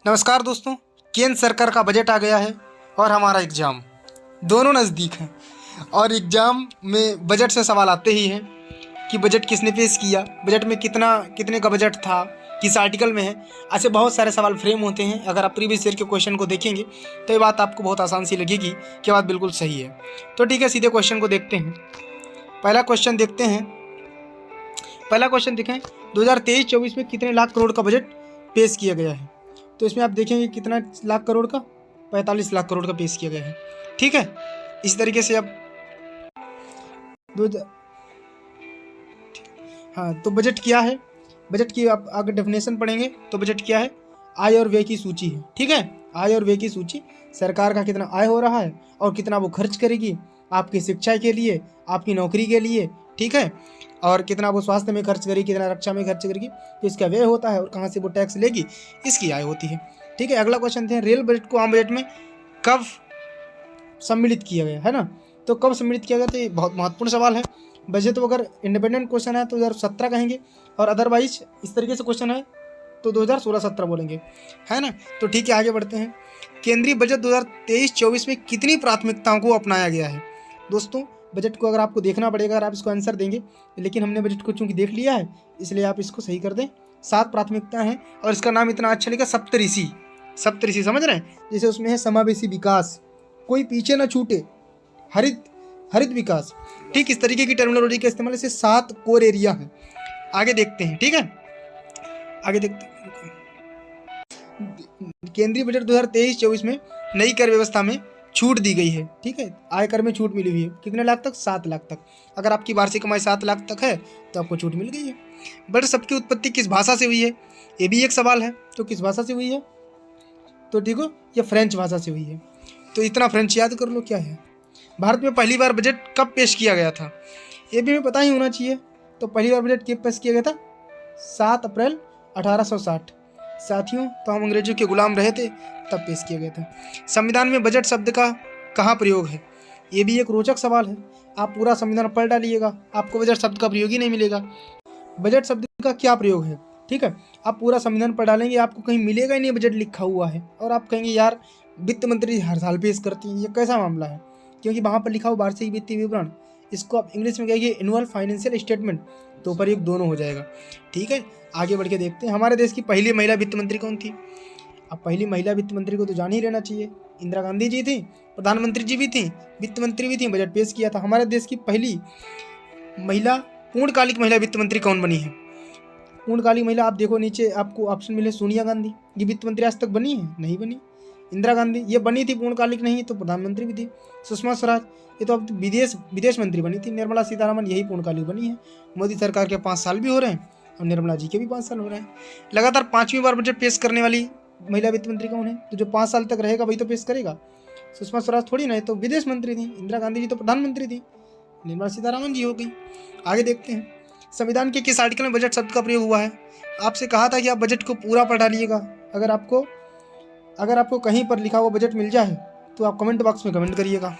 नमस्कार दोस्तों, केंद्र सरकार का बजट आ गया है और हमारा एग्ज़ाम दोनों नज़दीक हैं। और एग्ज़ाम में बजट से सवाल आते ही हैं कि बजट किसने पेश किया, बजट में कितने का बजट था, किस आर्टिकल में है। ऐसे बहुत सारे सवाल फ्रेम होते हैं। अगर आप प्रीवियस ईयर के क्वेश्चन को देखेंगे तो ये बात आपको बहुत आसान सी लगेगी कि बात बिल्कुल सही है। तो ठीक है, सीधे क्वेश्चन को देखते हैं। पहला क्वेश्चन देखते हैं। पहला क्वेश्चन देखें, 2023-24 में कितने लाख करोड़ का बजट पेश किया गया है। तो इसमें आप देखेंगे कितना लाख करोड़ का, 45 लाख करोड़ का पेश किया गया है। ठीक है, इस तरीके से अब हाँ, तो बजट क्या है, बजट की आप अगर डेफिनेशन पढ़ेंगे तो बजट क्या है, आय और व्यय की सूची है। ठीक है, आय और व्यय की सूची, सरकार का कितना आय हो रहा है और कितना वो खर्च करेगी आपकी शिक्षा के लिए, आपकी नौकरी के लिए। ठीक है, और कितना वो स्वास्थ्य में खर्च करेगी, कितना रक्षा में खर्च करेगी, तो इसका व्यय होता है। और कहाँ से वो टैक्स लेगी, इसकी आय होती है। ठीक है, अगला क्वेश्चन थे, रेल बजट को आम बजट में कब सम्मिलित किया गया है ना। तो कब सम्मिलित किया गया, तो ये बहुत महत्वपूर्ण सवाल है। वैसे तो अगर इंडिपेंडेंट क्वेश्चन है तो 2017 कहेंगे, और अदरवाइज इस तरीके से क्वेश्चन है तो 2016-17 बोलेंगे, है ना। तो ठीक है, आगे बढ़ते हैं। केंद्रीय बजट 2023-24 में कितनी प्राथमिकताओं को अपनाया गया है। दोस्तों, बजट को अगर आपको देखना पड़ेगा, अगर आप इसको आंसर देंगे, लेकिन हमने बजट को चूंकि देख लिया है इसलिए आप इसको सही कर दें। 7 प्राथमिकता हैं और इसका नाम इतना अच्छा लिखा, सप्तऋषि। सप्तऋषि समझ रहे हैं, जैसे उसमें है समावेशी विकास, कोई पीछे ना छूटे, हरित विकास। ठीक इस तरीके की टर्मिनोलॉजी का इस्तेमाल, इसे 7 कोर एरिया है। आगे देखते हैं। ठीक है, आगे देखते हैं। केंद्रीय बजट 2023-24 में नई कर व्यवस्था में छूट दी गई है। ठीक है, आयकर में छूट मिली हुई है, कितने लाख तक, 7 लाख तक। अगर आपकी वार्षिक कमाई 7 लाख तक है तो आपको छूट मिल गई है। बजट शब्द की उत्पत्ति किस भाषा से हुई है, ये भी एक सवाल है। तो किस भाषा से हुई है, तो ठीक हो, ये फ्रेंच भाषा से हुई है। तो इतना फ्रेंच याद कर लो क्या है। भारत में पहली बार बजट कब पेश किया गया था, ये भी हमें पता ही होना चाहिए। तो पहली बार बजट कब पेश किया गया था, 7 अप्रैल 1860। साथियों, तो हम अंग्रेजों के गुलाम रहे थे तब पेश किया गया था। संविधान में बजट शब्द का कहाँ प्रयोग है, ये भी एक रोचक सवाल है। आप पूरा संविधान पढ़ डालिएगा, आपको बजट शब्द का प्रयोग ही नहीं मिलेगा। बजट शब्द का क्या प्रयोग है, ठीक है, आप पूरा संविधान पढ़ डालेंगे, आपको कहीं मिलेगा ही नहीं बजट लिखा हुआ है। और आप कहेंगे यार वित्त मंत्री हर साल पेश करती हैं, ये कैसा मामला है, क्योंकि वहाँ पर लिखा हो वार्षिक वित्तीय विवरण। इसको आप इंग्लिश में कहेंगे एनुअल फाइनेंशियल स्टेटमेंट, तो प्रयोग दोनों हो जाएगा। ठीक है, आगे बढ़ के देखते हैं। हमारे देश की पहली महिला वित्त मंत्री कौन थी। अब पहली महिला वित्त मंत्री को तो जान ही रहना चाहिए, इंदिरा गांधी जी थी, प्रधानमंत्री जी भी थी, वित्त मंत्री भी थी, बजट पेश किया था। हमारे देश की पहली महिला पूर्णकालिक महिला वित्त मंत्री कौन बनी है। पूर्णकालिक महिला, आप देखो नीचे आपको ऑप्शन मिले, सोनिया गांधी, ये वित्त मंत्री आज तक बनी है, नहीं बनी। इंदिरा गांधी ये बनी थी, पूर्णकालिक नहीं तो प्रधानमंत्री भी थी। सुषमा स्वराज ये तो अब विदेश मंत्री बनी थी। निर्मला सीतारमण यही पूर्णकालिक बनी है। मोदी सरकार के 5 साल भी हो रहे हैं और निर्मला जी के भी 5 साल हो रहे हैं। लगातार 5वीं बार बजट पेश करने वाली महिला वित्त मंत्री कौन है, तो जो 5 साल तक रहेगा वही तो पेश करेगा। सुषमा स्वराज थोड़ी ना, तो विदेश मंत्री थी। इंदिरा गांधी जी तो प्रधानमंत्री थी, निर्मला सीतारमण जी हो गई। आगे देखते हैं, संविधान के किस आर्टिकल में बजट शब्द का प्रयोग हुआ है। आपसे कहा था कि आप बजट को पूरा पढ़ा लीजिएगा। अगर आपको कहीं पर लिखा हुआ बजट मिल जाए तो आप कमेंट बॉक्स में कमेंट करिएगा।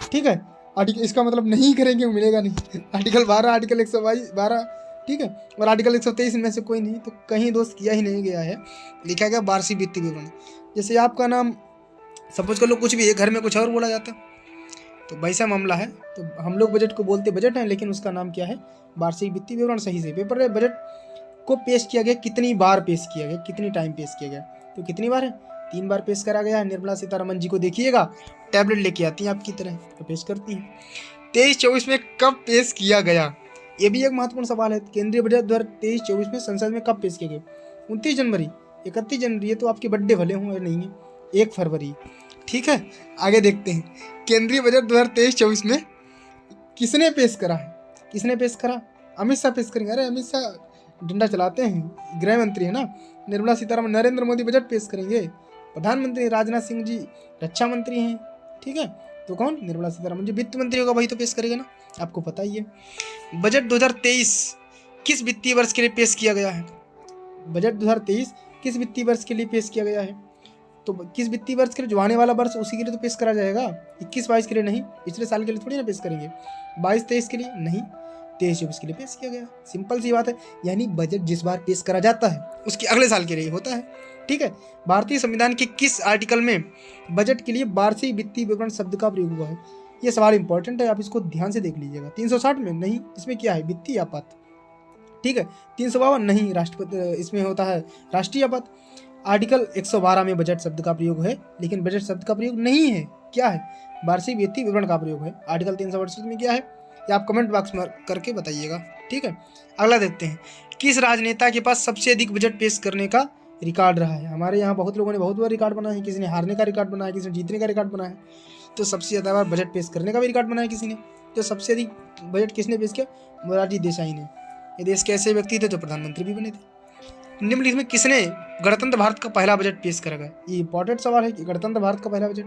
ठीक है, आर्टिकल इसका मतलब नहीं करेंगे मिलेगा नहीं। आर्टिकल 12, आर्टिकल 112, ठीक है, और आर्टिकल 123 इनमें से कोई नहीं, तो कहीं दोस्त किया ही नहीं गया है। लिखा गया वार्षिक वित्तीय विवरण। जैसे आपका नाम सपोज कर लो कुछ भी है, घर में कुछ और बोला जाता, तो वैसा मामला है। तो हम लोग बजट को बोलते बजट है, लेकिन उसका नाम क्या है, वार्षिक वित्तीय विवरण। सही से पेपर में बजट को पेश किया गया, कितनी बार पेश किया गया, कितनी टाइम पेश किया गया, तो कितनी बार है, 3 बार पेश करा गया है। निर्मला सीतारमण जी को देखिएगा, टैबलेट लेके आती हैं आपकी तरह, तो पेश करती हैं। 23-24 में कब पेश किया गया, ये भी एक महत्वपूर्ण सवाल है। केंद्रीय बजट 2023-24 में संसद में कब पेश किया गया, 29 जनवरी, 31 जनवरी, ये तो आपके बर्थडे भले हों या नहीं है, 1 फरवरी। ठीक है, आगे देखते हैं। केंद्रीय बजट 2023-24 में किसने पेश करा है, किसने पेश करा, अमित शाह पेश करेंगे। अरे अमित शाह डंडा चलाते हैं, गृह मंत्री है ना। निर्मला सीतारमण, नरेंद्र मोदी बजट पेश करेंगे। प्रधानमंत्री राजनाथ सिंह जी रक्षा मंत्री हैं। ठीक है, तो कौन, निर्मला सीतारमण जी। वित्त मंत्री होगा वही तो पेश करेगा ना, आपको पता ही है। बजट 2023 किस वित्तीय वर्ष के लिए पेश किया गया है। बजट 2023 किस वित्तीय वर्ष के लिए पेश किया गया है, तो किस वित्तीय वर्ष के लिए, जो आने वाला वर्ष उसी के लिए तो पेश करा जाएगा। 21-22 के लिए नहीं, पिछले साल के लिए थोड़ी ना पेश करेंगे। 22-23 के लिए नहीं, 23-24 के लिए पेश किया गया। सिंपल सी बात है, यानी बजट जिस बार पेश करा जाता है उसके अगले साल के लिए होता है। ठीक है। भारतीय संविधान के किस आर्टिकल में बजट के लिए वार्षिक वित्तीय विवरण शब्द का प्रयोग हुआ है? ये सवाल इंपॉर्टेंट है, आप इसको ध्यान से देख लीजिएगा। 360 में नहीं, इसमें क्या है, वित्तीय आपात, ठीक है। 352 नहीं, राष्ट्रपति, इसमें होता है राष्ट्रीय आपात। आर्टिकल 112 में बजट शब्द का प्रयोग है, लेकिन बजट शब्द का प्रयोग नहीं है, क्या है, वार्षिक वित्तीय विवरण का प्रयोग है। आर्टिकल 368 में क्या है, ये आप कमेंट बॉक्स में करके बताइएगा, ठीक है। अगला देखते हैं, किस राजनेता के पास सबसे अधिक बजट पेश करने का रिकॉर्ड रहा है? हमारे यहाँ बहुत लोगों ने बहुत बार रिकॉर्ड बनाया है, किसी ने हारने का रिकॉर्ड बनाया है, किसी ने जीतने का रिकॉर्ड बनाया है, तो सबसे ज़्यादा बार बजट पेश करने का भी रिकॉर्ड बनाया किसी ने। तो सबसे अधिक बजट किसने पेश किया? मोरारजी देसाई ने। ये देश के ऐसे व्यक्ति थे जो प्रधानमंत्री भी बने थे। निम्नलिखित में किसने गणतंत्र भारत का पहला बजट पेश करा गया? ये इंपॉर्टेंट सवाल है कि गणतंत्र भारत का पहला बजट,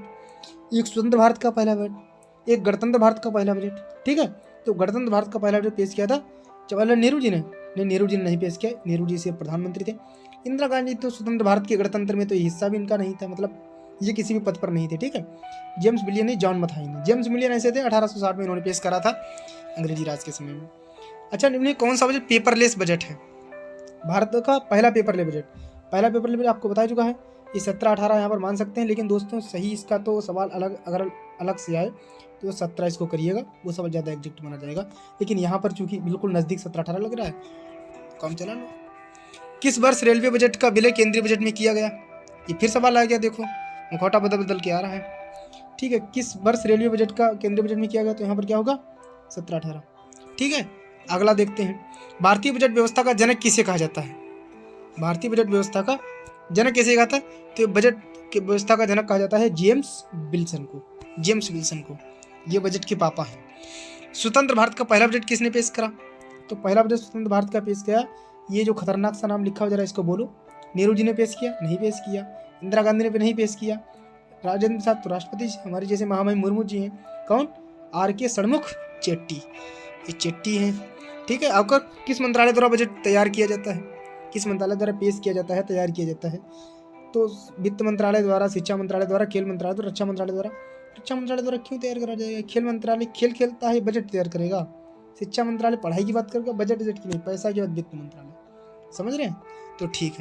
एक स्वतंत्र भारत का पहला बजट, एक गणतंत्र भारत का पहला बजट, ठीक है। तो गणतंत्र भारत का पहला बजट पेश किया था जवाहरलाल नेहरू जी ने। नहीं, नेहरू जी ने नहीं पेश किया, नेहरू जी से प्रधानमंत्री थे। इंदिरा गांधी तो स्वतंत्र भारत के गणतंत्र में तो हिस्सा भी इनका नहीं था, मतलब ये किसी भी पद पर नहीं थे, ठीक है। जेम्स विलियम ने, जॉन मथाई ने। जेम्स विलियम ऐसे थे, 1860 में इन्होंने पेश करा था अंग्रेजी राज के समय में। अच्छा, निम्न कौन सा बजट पेपरलेस बजट है? भारत का पहला पेपरलेस बजट, पहला पेपरलेस बजट आपको बता चुका है, ये 17-18 यहाँ पर मान सकते हैं, लेकिन दोस्तों सही इसका तो सवाल अलग, अगर अलग से आए तो 17 इसको करिएगा, वो सवाल ज़्यादा एग्जैक्ट माना जाएगा। लेकिन यहाँ पर चूंकि बिल्कुल नज़दीक 17-18 लग रहा है, काम चला लो। किस वर्ष रेलवे बजट का विलय केंद्रीय बजट में किया गया? ये फिर सवाल आ गया, देखो मुखौटा बदल बदल के आ रहा है, ठीक है। किस वर्ष रेलवे बजट का केंद्रीय बजट में किया गया? तो यहाँ पर क्या होगा, 17-18, ठीक है। अगला देखते हैं, भारतीय बजट व्यवस्था का जनक किसे कहा जाता है? भारतीय बजट व्यवस्था का जनक किसे कहा था? तो बजट की व्यवस्था का जनक कहा जाता है जेम्स विल्सन को, जेम्स विल्सन को, ये बजट के पापा हैं। स्वतंत्र भारत का पहला बजट किसने पेश करा? तो पहला बजट स्वतंत्र भारत का पेश किया, ये जो खतरनाक सा नाम लिखा हो जरा इसको बोलो, नेहरू जी ने पेश किया, नहीं पेश किया। इंदिरा गांधी ने नहीं पेश किया। राजेंद्र प्रसाद तो राष्ट्रपति हमारे जैसे महामहिम मुर्मू जी हैं। कौन? आर.के. षणमुख चेट्टी, ये चेट्टी हैं, ठीक है। आपका किस मंत्रालय द्वारा बजट तैयार किया जाता है? किस मंत्रालय द्वारा पेश किया जाता है, तैयार किया जाता है? तो वित्त मंत्रालय द्वारा, शिक्षा मंत्रालय द्वारा, खेल मंत्रालय द्वारा, रक्षा मंत्रालय द्वारा। रक्षा मंत्रालय द्वारा क्यों तैयार करा जाएगा? खेल मंत्रालय खेल खेलता है, बजट तैयार करेगा। शिक्षा मंत्रालय पढ़ाई की बात करेगा, बजट की नहीं, पैसा की बात वित्त मंत्रालय, समझ रहे हैं? तो ठीक है।